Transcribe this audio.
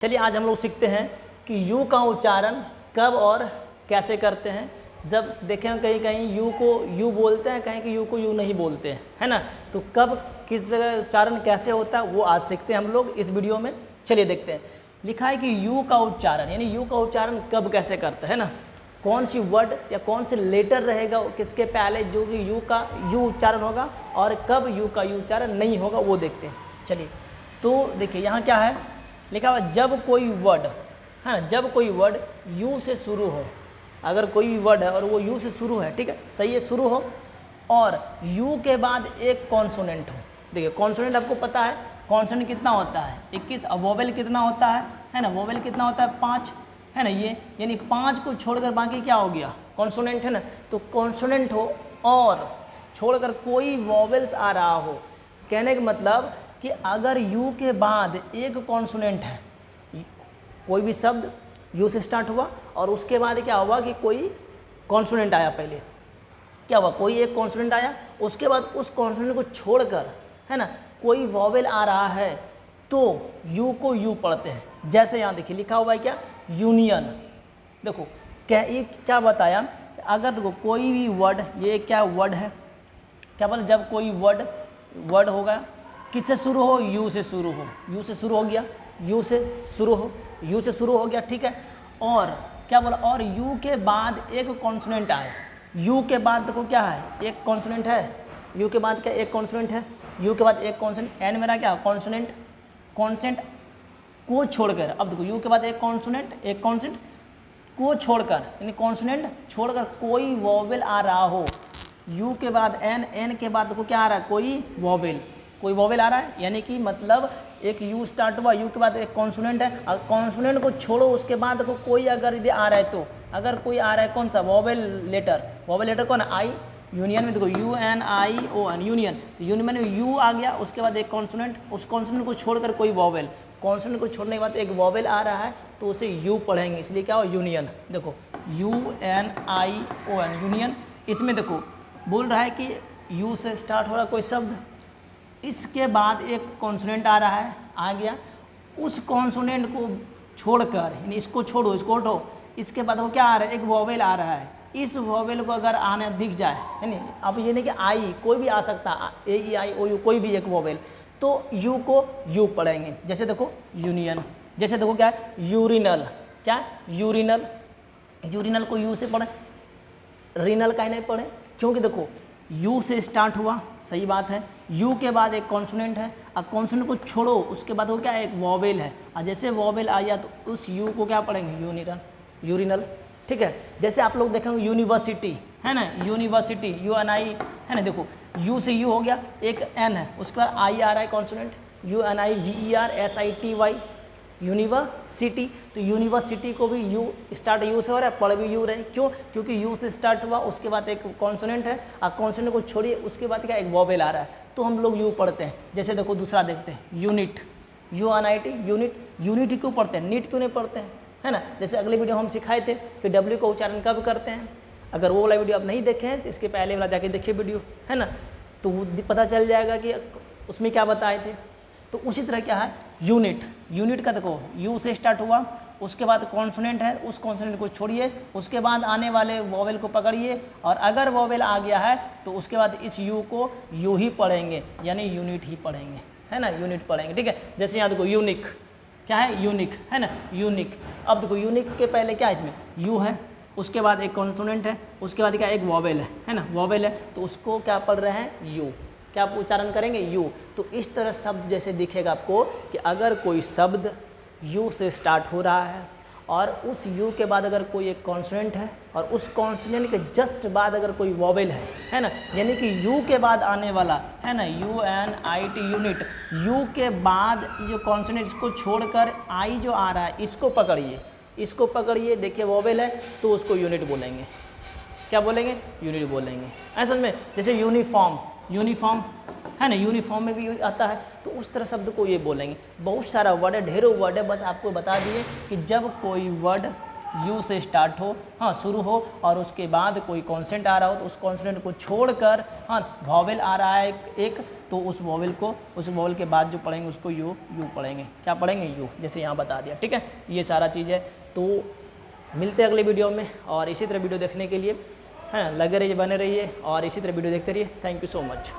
चलिए आज हम लोग सीखते हैं कि यू का उच्चारण कब और कैसे करते हैं। जब देखें कहीं कहीं यू को यू बोलते हैं, कहीं कि यू को यू नहीं बोलते हैं, है ना। तो कब किस जगह उच्चारण कैसे होता है वो आज सीखते हैं हम लोग इस वीडियो में। चलिए देखते हैं। लिखा है कि यू का उच्चारण यानी यू का उच्चारण कब कैसे करते हैं ना, कौन सी वर्ड या कौन से लेटर रहेगा किसके पहले जो कि यू का यू उच्चारण होगा और कब यू का यू उच्चारण नहीं होगा वो देखते हैं। चलिए तो देखिए यहाँ क्या है लिखा हुआ, जब कोई वर्ड है ना, जब कोई वर्ड यू से शुरू हो, अगर कोई भी वर्ड है और वो यू से शुरू है, ठीक है, सही है, शुरू हो और यू के बाद एक कॉन्सोनेंट हो। देखिए कॉन्सोनेंट आपको पता है कॉन्सोनेंट कितना होता है 21, अब वोवेल कितना होता है ना, वोवेल कितना होता है 5, है ना, ये यानी 5 को छोड़कर बाकी क्या हो गया कॉन्सोनेंट, है ना। तो कॉन्सोनेंट हो और छोड़कर कोई वोवेल्स आ रहा हो, कहने का मतलब कि अगर यू के बाद एक कॉन्सोनेंट है, कोई भी शब्द यू से स्टार्ट हुआ और उसके बाद क्या हुआ कि कोई कॉन्सोनेंट आया, पहले क्या हुआ कोई एक कॉन्सोनेंट आया, उसके बाद उस कॉन्सोनेंट को छोड़कर, है ना, कोई वॉवेल आ रहा है तो यू को यू पढ़ते हैं। जैसे यहाँ देखिए लिखा हुआ है क्या, यूनियन। देखो क्या ये क्या बताया, अगर देखो कोई भी वर्ड, ये क्या वर्ड है, क्या बोला, जब कोई वर्ड होगा किससे शुरू हो, यू से शुरू हो, यू से शुरू हो गया, यू से शुरू हो, यू से शुरू हो गया, ठीक है। और क्या बोला, और यू के बाद एक कॉन्सोनेंट आए, यू के बाद देखो क्या है एक कॉन्सोनेंट है, यू के बाद क्या एक कॉन्सोनेंट है, यू के बाद एक कॉन्सोनेंट, एन मेरा क्या कॉन्सोनेंट, कॉन्सेंट को छोड़कर, अब देखो यू के बाद एक कॉन्सेंट को छोड़कर यानी कॉन्सोनेंट छोड़कर कोई वॉवेल आ रहा हो, यू के बाद एन के बाद देखो क्या आ रहा है कोई वॉवेल आ रहा है, यानी कि मतलब एक यू स्टार्ट हुआ, यू के बाद एक कॉन्सोनेंट है और कॉन्सोनेंट को छोड़ो उसके बाद देखो कोई अगर इधर आ रहा है, तो अगर कोई आ रहा है कौन सा वॉवेल लेटर कौन है, आई, यूनियन में देखो U N I O N, union, तो यूनियन में यू आ गया, उसके बाद एक कॉन्सोनेंट, उस कॉन्सोनेंट को छोड़कर कोई वॉवेल, कॉन्सोनेंट को छोड़ने के बाद एक वॉवेल आ रहा है तो उसे यू पढ़ेंगे, इसलिए क्या हो यूनियन। देखो U N I O N, union. इसमें देखो बोल रहा है कि यू से स्टार्ट हो रहा कोई शब्द, इसके बाद एक कॉन्सोनेंट आ रहा है, आ गया, उस कॉन्सोनेंट को छोड़कर यानी इसको छोड़ो, इसको हटो, इसके बाद वो क्या आ रहा है एक वॉवेल आ रहा है, इस वॉवेल को अगर आने दिख जाए, यानी अब ये नहीं कि आई कोई भी आ सकता, ए ई आई ओ यू कोई भी एक वॉवेल, तो यू को यू पढ़ेंगे। जैसे देखो यूनियन, जैसे देखो क्या है यूरिनल, क्या है यूरिनल, यूरिनल को यू से पढ़ें, रिनल का ही नहीं पढ़ें, क्योंकि देखो यू से स्टार्ट हुआ, सही बात है, यू के बाद एक कॉन्सोनेंट है, अब कॉन्सोनेंट को छोड़ो उसके बाद वो क्या है एक वॉवेल है, और जैसे वॉवेल आया तो उस यू को क्या पढ़ेंगे यूरिनल, ठीक है। जैसे आप लोग देखेंगे यूनिवर्सिटी, है ना, यूनिवर्सिटी यू एन आई, है ना, देखो यू से यू हो गया, एक एन है, उसके बाद आई आ रहा है consonant, U N I V E R S I T Y, university, तो यूनिवर्सिटी को भी यू स्टार्ट यू से हो रहा है, पढ़ भी यू रहे, क्यों, क्योंकि यू से स्टार्ट हुआ, उसके बाद एक कॉन्सोनेंट है और कॉन्सोनेंट को छोड़िए उसके बाद क्या एक वॉवेल आ रहा है, तो हम लोग यू पढ़ते हैं। जैसे देखो दूसरा देखते हैं unit, U N I T, unity क्यों पढ़ते हैं, नीट क्यों नहीं पढ़ते हैं, है ना। जैसे अगले वीडियो हम सिखाए थे कि डब्ल्यू का उच्चारण कब करते हैं, अगर वो वाला वीडियो आप नहीं देखे हैं तो इसके पहले वाला जाके देखिए वीडियो, है ना, तो पता चल जाएगा कि उसमें क्या बताए थे। तो उसी तरह क्या है यूनिट का देखो यू से स्टार्ट हुआ, उसके बाद कॉन्सोनेंट है, उस कॉन्सोनेंट को छोड़िए, उसके बाद आने वाले वॉवेल को पकड़िए, और अगर वॉवेल आ गया है तो उसके बाद इस यू को यू ही पढ़ेंगे, यानी यूनिट ही पढ़ेंगे, है ना, यूनिट पढ़ेंगे, ठीक है। जैसे यहाँ देखो यूनिक, क्या है यूनिक, है ना, यूनिक। अब देखो यूनिक के पहले क्या है, इसमें यू है, उसके बाद एक कॉन्सोनेंट है, उसके बाद क्या एक वॉवेल है ना, वॉवेल है, तो उसको क्या पढ़ रहे हैं यू, क्या आप उच्चारण करेंगे यू। तो इस तरह शब्द जैसे दिखेगा आपको कि अगर कोई शब्द यू से स्टार्ट हो रहा है और उस यू के बाद अगर कोई एक कॉन्सोनेंट है और उस कॉन्सोनेंट के जस्ट बाद अगर कोई वॉवेल है ना, यानी कि यू के बाद आने वाला, है ना, U N I T unit, U के बाद जो कॉन्सोनेंट इसको छोड़कर आई जो आ रहा है इसको पकड़िए, देखिए वॉवेल है तो उसको यूनिट बोलेंगे, क्या बोलेंगे यूनिट बोलेंगे, ऐसा में। जैसे यूनिफॉर्म है ना, यूनिफॉर्म में भी आता है, तो उस तरह शब्द को ये बोलेंगे। बहुत सारा वर्ड है, ढेरों वर्ड है, बस आपको बता दिए कि जब कोई वर्ड यू से स्टार्ट हो, हाँ शुरू हो, और उसके बाद कोई कॉन्सेंट आ रहा हो तो उस कॉन्सेंट को छोड़कर हाँ वॉवेल आ रहा है एक तो उस वॉवल के बाद जो पढ़ेंगे उसको यू पढ़ेंगे। क्या पढ़ेंगे? यू, जैसे यहाँ बता दिया। ठीक है, ये सारा चीज़ है। तो मिलते हैं अगले वीडियो में, और इसी तरह वीडियो देखने के लिए है ना लगे रहिए, बने रहिए और इसी तरह वीडियो देखते रहिए। Thank you so much.